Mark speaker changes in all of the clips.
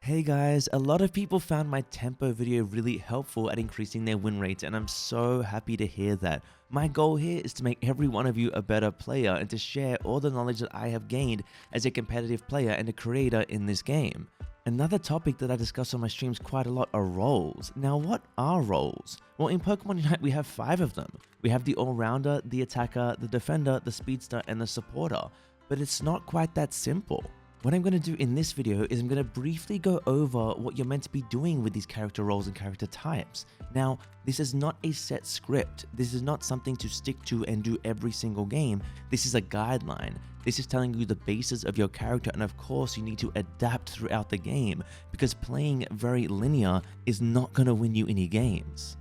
Speaker 1: Hey guys, a lot of people found my tempo video really helpful at increasing their win rates, and I'm so happy to hear that. My goal here is to make every one of you a better player and to share all the knowledge that I have gained as a competitive player and a creator in this game. Another topic that I discuss on my streams quite a lot are roles. Now, what are roles? Well, in Pokemon Unite, we have 5 of them. We have the Allrounder, the Attacker, the Defender, the Speedster, and the Supporter. But it's not quite that simple. What I'm going to do in this video is I'm going to briefly go over what you're meant to be doing with these character roles and character types. Now, this is not a set script. This is not something to stick to and do every single game. This is a guideline. This is telling you the basis of your character, and of course you need to adapt throughout the game because playing very linear is not going to win you any games.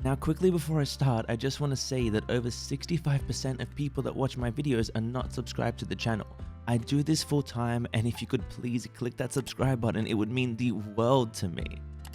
Speaker 1: Now quickly before I start, I just want to say that over 65% of people that watch my videos are not subscribed to the channel. I do this full time, and if you could please click that subscribe button, it would mean the world to me.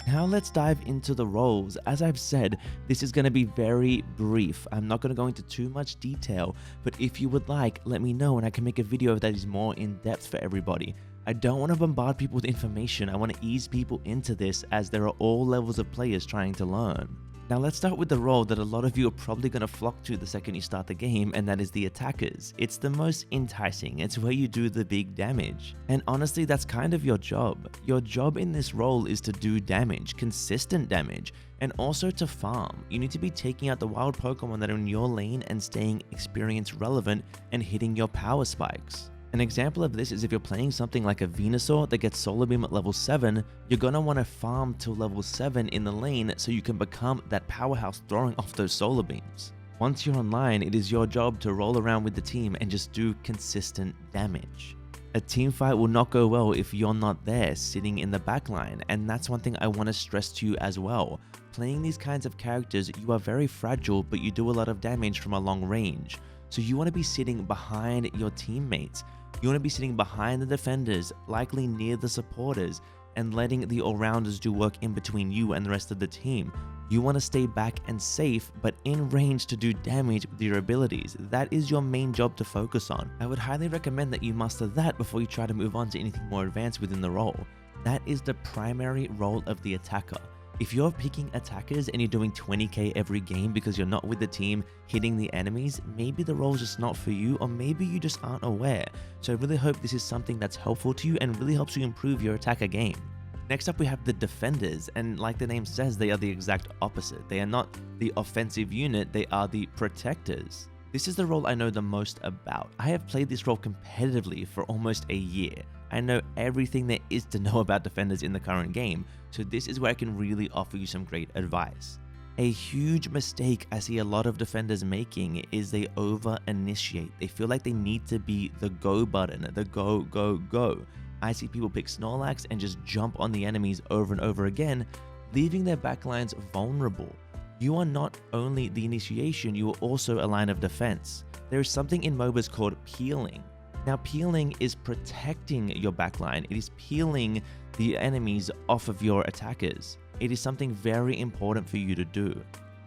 Speaker 1: Now let's dive into the roles. As I've said, this is going to be very brief. I'm not going to go into too much detail, but if you would like, let me know and I can make a video that is more in depth for everybody. I don't want to bombard people with information. I want to ease people into this as there are all levels of players trying to learn. Now let's start with the role that a lot of you are probably going to flock to the second you start the game, and that is the attackers. It's the most enticing, it's where you do the big damage. And honestly, that's kind of your job. Your job in this role is to do damage, consistent damage, and also to farm. You need to be taking out the wild Pokemon that are in your lane and staying experience relevant and hitting your power spikes. An example of this is if you're playing something like a Venusaur that gets Solar Beam at level 7, you're going to want to farm till level 7 in the lane so you can become that powerhouse throwing off those Solar Beams. Once you're online, it is your job to roll around with the team and just do consistent damage. A team fight will not go well if you're not there sitting in the backline, and that's one thing I want to stress to you as well. Playing these kinds of characters, you are very fragile, but you do a lot of damage from a long range. So you want to be sitting behind your teammates. You want to be sitting behind the defenders, likely near the supporters, and letting the all-rounders do work in between you and the rest of the team. You want to stay back and safe, but in range to do damage with your abilities. That is your main job to focus on. I would highly recommend that you master that before you try to move on to anything more advanced within the role. That is the primary role of the attacker. If you're picking attackers and you're doing 20k every game because you're not with the team hitting the enemies, maybe the role's just not for you, or maybe you just aren't aware. So I really hope this is something that's helpful to you and really helps you improve your attacker game. Next up we have the defenders, and like the name says, they are the exact opposite. They are not the offensive unit, they are the protectors. This is the role I know the most about. I have played this role competitively for almost a year. I know everything there is to know about defenders in the current game, so this is where I can really offer you some great advice. A huge mistake I see a lot of defenders making is they over-initiate. They feel like they need to be the go button, the go, go, go. I see people pick Snorlax and just jump on the enemies over and over again, leaving their backlines vulnerable. You are not only the initiation, you are also a line of defense. There is something in MOBAs called peeling. Now, peeling is protecting your backline. It is peeling the enemies off of your attackers. It is something very important for you to do.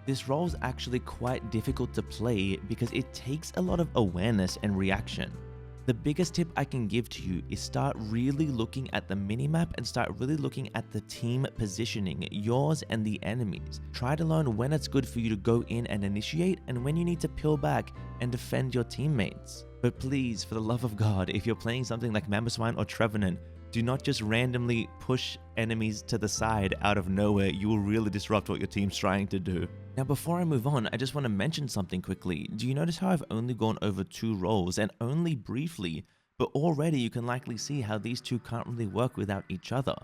Speaker 1: This role is actually quite difficult to play because it takes a lot of awareness and reaction. The biggest tip I can give to you is start really looking at the minimap and start really looking at the team positioning, yours and the enemies. Try to learn when it's good for you to go in and initiate and when you need to peel back and defend your teammates. But please, for the love of God, if you're playing something like Mamoswine or Trevenant, do not just randomly push enemies to the side out of nowhere. You will really disrupt what your team's trying to do. Now, before I move on, I just want to mention something quickly. Do you notice how I've only gone over 2 roles and only briefly, but already you can likely see how these two can't really work without each other.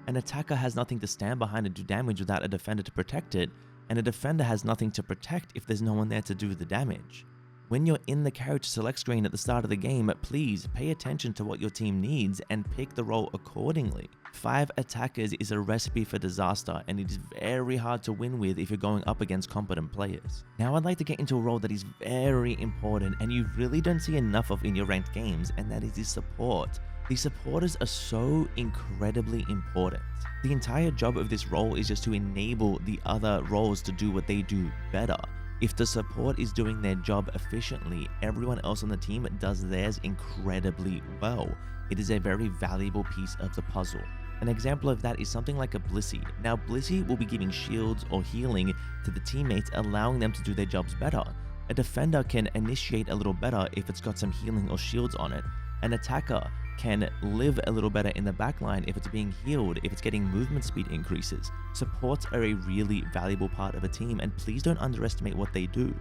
Speaker 1: An attacker has nothing to stand behind and do damage without a defender to protect it, and a defender has nothing to protect if there's no one there to do the damage. When you're in the character select screen at the start of the game, please pay attention to what your team needs and pick the role accordingly. 5 attackers is a recipe for disaster, and it is very hard to win with if you're going up against competent players. Now I'd like to get into a role that is very important and you really don't see enough of in your ranked games, and that is the support. The supporters are so incredibly important. The entire job of this role is just to enable the other roles to do what they do better. If the support is doing their job efficiently, everyone else on the team does theirs incredibly well. It is a very valuable piece of the puzzle. An example of that is something like a Blissey. Now Blissey will be giving shields or healing to the teammates, allowing them to do their jobs better. A defender can initiate a little better if it's got some healing or shields on it. An attacker can live a little better in the backline if it's being healed, if it's getting movement speed increases. Supports are a really valuable part of a team, and please don't underestimate what they do.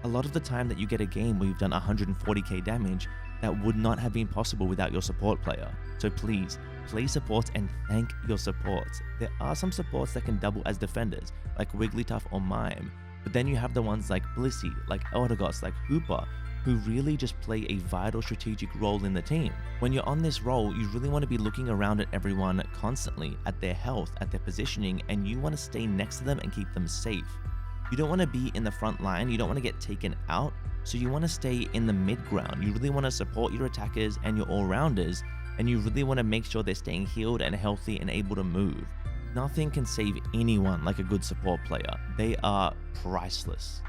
Speaker 1: A lot of the time that you get a game where you've done 140k damage, that would not have been possible without your support player. So please, play supports and thank your supports. There are some supports that can double as defenders, like Wigglytuff or Mime, but then you have the ones like Blissey, like Eldegoss, like Hooper, who really just play a vital strategic role in the team. When you're on this role, you really want to be looking around at everyone constantly, at their health, at their positioning, and you want to stay next to them and keep them safe. You don't want to be in the front line, you don't want to get taken out, so you want to stay in the mid ground. You really want to support your attackers and your all-rounders, and you really want to make sure they're staying healed and healthy and able to move. Nothing can save anyone like a good support player. They are priceless.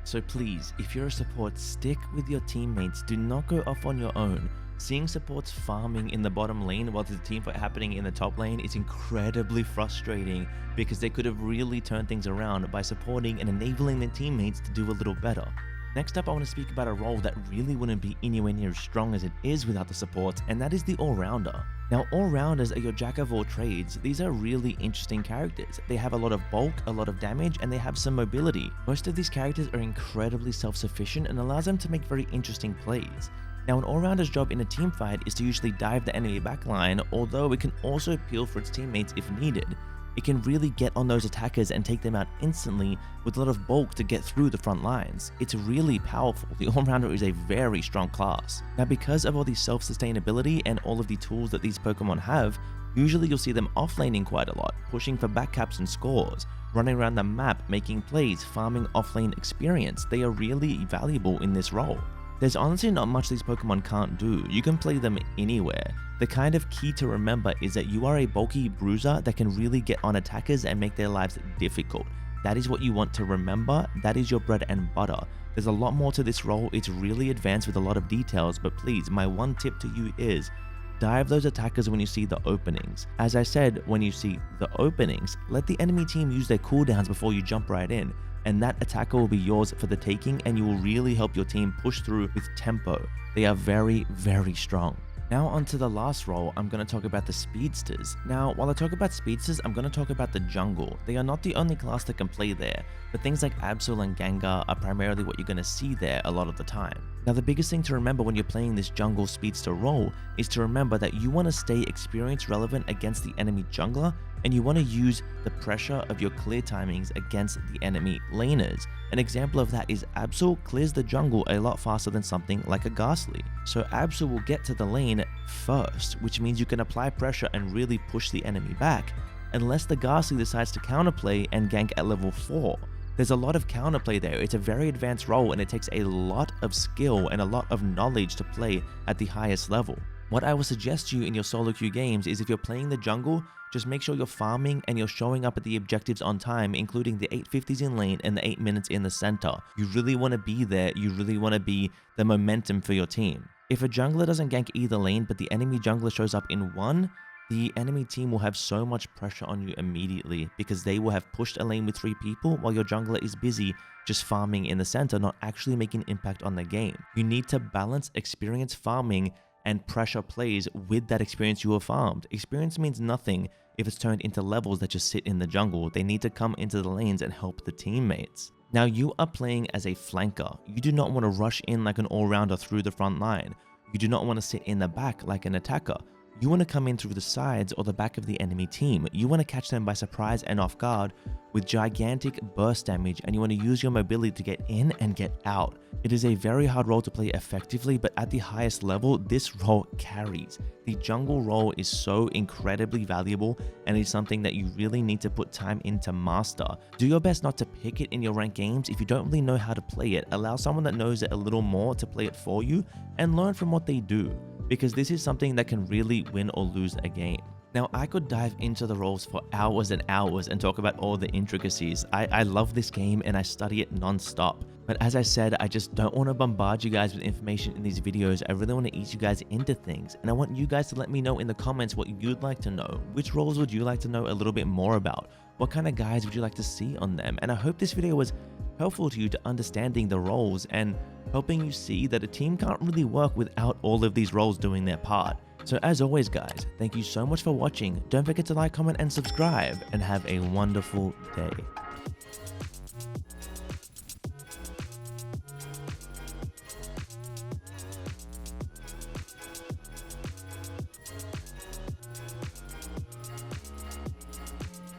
Speaker 1: So please, if you're a support, stick with your teammates. Do not go off on your own. Seeing supports farming in the bottom lane while there's a team fight happening in the top lane is incredibly frustrating, because they could have really turned things around by supporting and enabling their teammates to do a little better. Next up, I want to speak about a role that really wouldn't be anywhere near as strong as it is without the supports, and that is the Allrounder. Now, Allrounders are your jack of all trades. These are really interesting characters. They have a lot of bulk, a lot of damage, and they have some mobility. Most of these characters are incredibly self-sufficient and allows them to make very interesting plays. Now, an Allrounder's job in a team fight is to usually dive the enemy backline, although it can also peel for its teammates if needed. It can really get on those attackers and take them out instantly with a lot of bulk to get through the front lines. It's really powerful. The Allrounder is a very strong class. Now, because of all the self-sustainability and all of the tools that these Pokemon have, usually you'll see them offlaning quite a lot, pushing for backcaps and scores, running around the map, making plays, farming offlane experience. They are really valuable in this role. There's honestly not much these Pokemon can't do. You can play them anywhere. The kind of key to remember is that you are a bulky bruiser that can really get on attackers and make their lives difficult. That is what you want to remember. That is your bread and butter. There's a lot more to this role. It's really advanced with a lot of details, but please, my one tip to you is dive those attackers when you see the openings. As I said, when you see the openings, let the enemy team use their cooldowns before you jump right in, and that attacker will be yours for the taking, and you will really help your team push through with tempo. They are very, very strong. Now onto the last role, I'm going to talk about the Speedsters. Now, while I talk about Speedsters, I'm going to talk about the jungle. They are not the only class that can play there, but things like Absol and Gengar are primarily what you're going to see there a lot of the time. Now, the biggest thing to remember when you're playing this jungle Speedster role is to remember that you want to stay experience relevant against the enemy jungler, and you want to use the pressure of your clear timings against the enemy laners. An example of that is Absol clears the jungle a lot faster than something like a Ghastly. So Absol will get to the lane first, which means you can apply pressure and really push the enemy back, unless the Ghastly decides to counterplay and gank at level 4. There's a lot of counterplay there. It's a very advanced role, and it takes a lot of skill and a lot of knowledge to play at the highest level. What I would suggest to you in your solo queue games is if you're playing the jungle, just make sure you're farming and you're showing up at the objectives on time, including the 850s in lane and the 8 minutes in the center. You really want to be there. You really want to be the momentum for your team. If a jungler doesn't gank either lane, but the enemy jungler shows up in one, the enemy team will have so much pressure on you immediately, because they will have pushed a lane with 3 people while your jungler is busy just farming in the center, not actually making impact on the game. You need to balance experience farming and pressure plays with that experience you have farmed. Experience means nothing if it's turned into levels that just sit in the jungle. They need to come into the lanes and help the teammates. Now, you are playing as a flanker. You do not want to rush in like an all-rounder through the front line. You do not want to sit in the back like an attacker. You want to come in through the sides or the back of the enemy team. You want to catch them by surprise and off guard with gigantic burst damage, and you want to use your mobility to get in and get out. It is a very hard role to play effectively, but at the highest level, this role carries. The jungle role is so incredibly valuable, and is something that you really need to put time in to master. Do your best not to pick it in your ranked games. If you don't really know how to play it, allow someone that knows it a little more to play it for you and learn from what they do, because this is something that can really win or lose a game. Now, I could dive into the roles for hours and hours and talk about all the intricacies. I love this game and I study it non-stop. But as I said, I just don't want to bombard you guys with information in these videos. I really want to ease you guys into things. And I want you guys to let me know in the comments what you'd like to know. Which roles would you like to know a little bit more about? What kind of guys would you like to see on them? And I hope this video was helpful to you to understanding the roles and helping you see that a team can't really work without all of these roles doing their part. So as always guys, thank you so much for watching. Don't forget to like, comment, and subscribe, and have a wonderful day.